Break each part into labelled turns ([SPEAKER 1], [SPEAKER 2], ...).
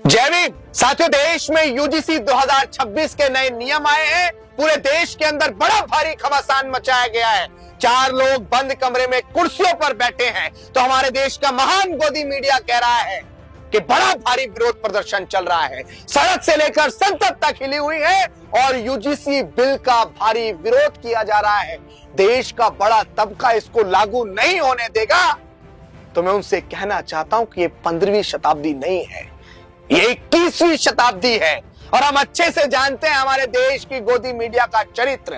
[SPEAKER 1] जय भीम। साथियों, देश में यूजीसी 2026 के नए नियम आए हैं। पूरे देश के अंदर बड़ा भारी घमासान मचाया गया है। 4 लोग बंद कमरे में कुर्सियों पर बैठे हैं तो हमारे देश का महान गोदी मीडिया कह रहा है कि बड़ा भारी विरोध प्रदर्शन चल रहा है। सड़क से लेकर संसद तक हिली हुई है और यूजीसी बिल का भारी विरोध किया जा रहा है। देश का बड़ा तबका इसको लागू नहीं होने देगा। तो मैं उनसे कहना चाहता हूं कि ये 15वीं शताब्दी नहीं है, ये 21वीं शताब्दी है। और हम अच्छे से जानते हैं हमारे देश की गोदी मीडिया का चरित्र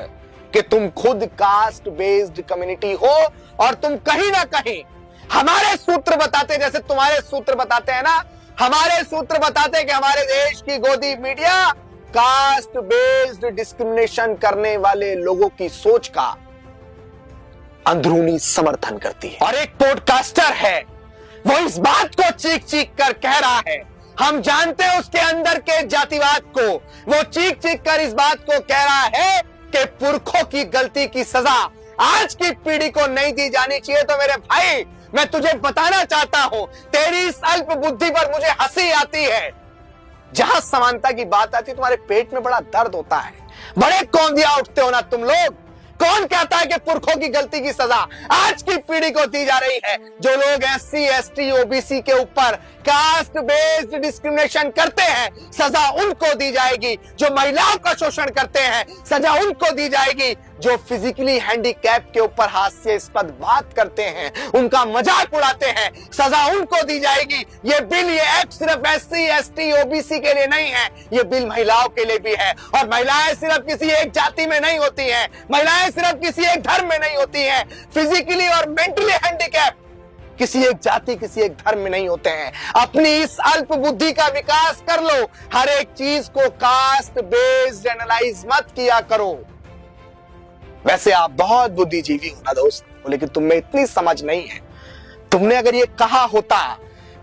[SPEAKER 1] कि तुम खुद कास्ट बेस्ड कम्युनिटी हो और तुम कहीं ना कहीं हमारे सूत्र बताते, जैसे तुम्हारे सूत्र बताते हैं ना, हमारे सूत्र बताते हैं कि हमारे देश की गोदी मीडिया कास्ट बेस्ड डिस्क्रिमिनेशन करने वाले लोगों की सोच का अंदरूनी समर्थन करती है। और एक पॉडकास्टर है, वो इस बात को चीख चीख कर कह रहा है, हम जानते हैं उसके अंदर के जातिवाद को, वो चीख चीख कर इस बात को कह रहा है कि पुरखों की गलती की सजा आज की पीढ़ी को नहीं दी जानी चाहिए। तो मेरे भाई, मैं तुझे बताना चाहता हूं, तेरी इस अल्प बुद्धि पर मुझे हंसी आती है। जहां समानता की बात आती है तुम्हारे पेट में बड़ा दर्द होता है। बड़े कौंधिया उठते हो ना तुम लोग। कौन कहता है कि पुरखों की गलती की सजा आज की पीढ़ी को दी जा रही है? जो लोग एससी, एसटी, ओबीसी के ऊपर कास्ट बेस्ड डिस्क्रिमिनेशन करते हैं, सजा उनको दी जाएगी। जो महिलाओं का शोषण करते हैं, सजा उनको दी जाएगी। जो फिजिकली हैंडीकैप के ऊपर हास्यास्पद बात करते हैं, उनका मजाक उड़ाते हैं, सजा उनको दी जाएगी। ये बिल, ये एक्ट सिर्फ एससी, एसटी, ओबीसी के लिए नहीं है, ये बिल महिलाओं के लिए भी है। और महिलाएं सिर्फ किसी एक जाति में नहीं होती हैं, महिलाएं सिर्फ किसी एक धर्म में नहीं होती हैं। फिजिकली और मेंटली हैंडीकैप किसी एक जाति, किसी एक धर्म में नहीं होते हैं। अपनी इस अल्प बुद्धि का विकास कर लो। हर एक चीज को कास्ट बेस्ड एनालाइज मत किया करो। वैसे आप बहुत बुद्धिजीवी हो ना दोस्त, लेकिन तुम में इतनी समझ नहीं है। तुमने अगर ये कहा होता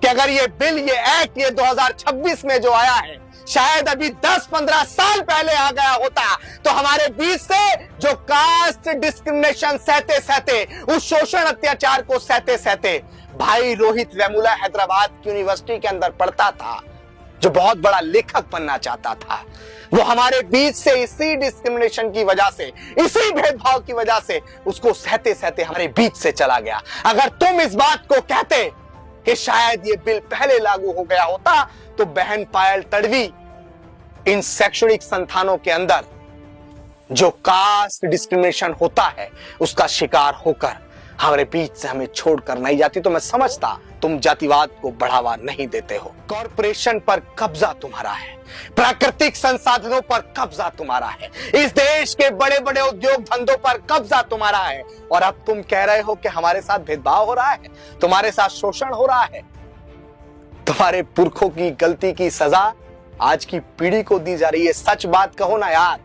[SPEAKER 1] कि अगर ये बिल, ये एक्ट, ये 2026 में जो आया है, शायद अभी 10-15 साल पहले आ गया होता, तो हमारे बीच से जो कास्ट डिस्क्रिमिनेशन सहते सहते, उस शोषण अत्याचार को सहते सहते भाई रोहित वेमुला हैदराबाद की यूनिवर्सिटी के अंदर पढ़ता था, जो बहुत बड़ा लेखक बनना चाहता था, वो हमारे बीच से इसी डिस्क्रिमिनेशन की वजह से, इसी भेदभाव की वजह से उसको सहते सहते हमारे बीच से चला गया। अगर तुम इस बात को कहते कि शायद ये बिल पहले लागू हो गया होता, तो बहन पायल तड़वी इन शैक्षणिक संस्थानों के अंदर जो कास्ट डिस्क्रिमिनेशन होता है उसका शिकार होकर हमारे बीच से हमें छोड़कर नहीं जाती। तो मैं समझता तुम जातिवाद को बढ़ावा नहीं देते हो। कॉरपोरेशन पर कब्जा तुम्हारा है, प्राकृतिक संसाधनों पर कब्जा तुम्हारा है, इस देश के बड़े बड़े उद्योग धंधों पर कब्जा तुम्हारा है। और अब तुम कह रहे हो कि हमारे साथ भेदभाव हो रहा है, तुम्हारे साथ शोषण हो रहा है। तुम्हारे पुरखों की गलती की सजा आज की पीढ़ी को दी जा रही है। सच बात कहो ना यार,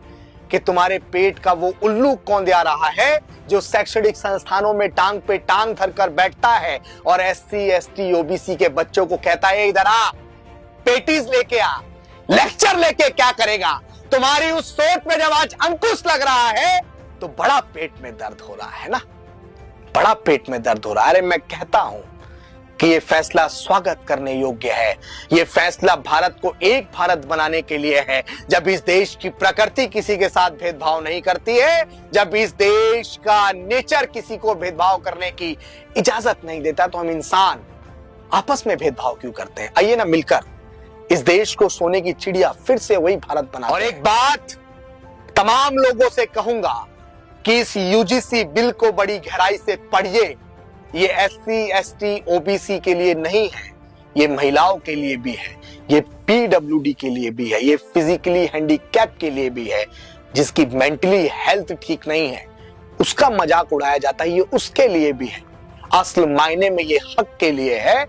[SPEAKER 1] कि तुम्हारे पेट का वो उल्लू कौन दिया रहा है जो शैक्षणिक संस्थानों में टांग पे टांग धरकर बैठता है और एससी, एसटी, ओबीसी के बच्चों को कहता है इधर आ, पेटीज लेके आ, लेक्चर लेके क्या करेगा? तुम्हारी उस सोच में जब आज अंकुश लग रहा है तो बड़ा पेट में दर्द हो रहा है ना, बड़ा पेट में दर्द हो रहा है। अरे मैं कहता हूं कि ये फैसला स्वागत करने योग्य है। ये फैसला भारत को एक भारत बनाने के लिए है। जब इस देश की प्रकृति किसी के साथ भेदभाव नहीं करती है, जब इस देश का नेचर किसी को भेदभाव करने की इजाजत नहीं देता, तो हम इंसान आपस में भेदभाव क्यों करते हैं? आइए ना मिलकर इस देश को सोने की चिड़िया फिर से वही भारत बनाते हैं। और एक बात तमाम लोगों से कहूंगा कि इस यूजीसी बिल को बड़ी गहराई से पढ़िए। ये एससी, एसटी, ओबीसी के लिए नहीं है, ये महिलाओं के लिए भी है, ये पीडब्ल्यूडी के लिए भी है, ये फिजिकली हैंडीकैप के लिए भी है। जिसकी मेंटली हेल्थ ठीक नहीं है उसका मजाक उड़ाया जाता है, ये उसके लिए भी है। असल मायने में ये हक के लिए है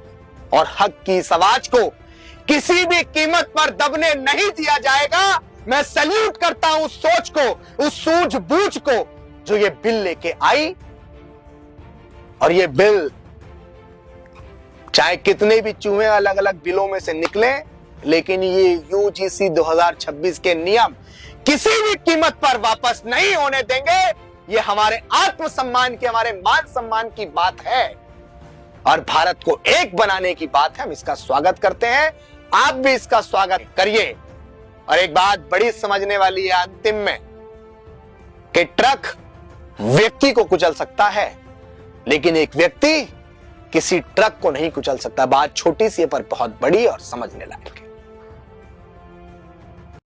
[SPEAKER 1] और हक की इस आवाज को किसी भी कीमत पर दबने नहीं दिया जाएगा। मैं सैल्यूट करता हूं उस सोच को, उस सूझबूझ को जो ये बिल लेके आई। और ये बिल चाहे कितने भी चूहे अलग अलग बिलों में से निकले, लेकिन ये यूजीसी 2026 के नियम किसी भी कीमत पर वापस नहीं होने देंगे। ये हमारे आत्मसम्मान की, हमारे मान सम्मान की बात है और भारत को एक बनाने की बात है। हम इसका स्वागत करते हैं। आप भी इसका स्वागत करिए। और एक बात बड़ी समझने वाली है अंतिम में, कि ट्रक व्यक्ति को कुचल सकता है, लेकिन एक व्यक्ति किसी ट्रक को नहीं कुचल सकता। बात छोटी सी है पर बहुत बड़ी और समझने लायक है।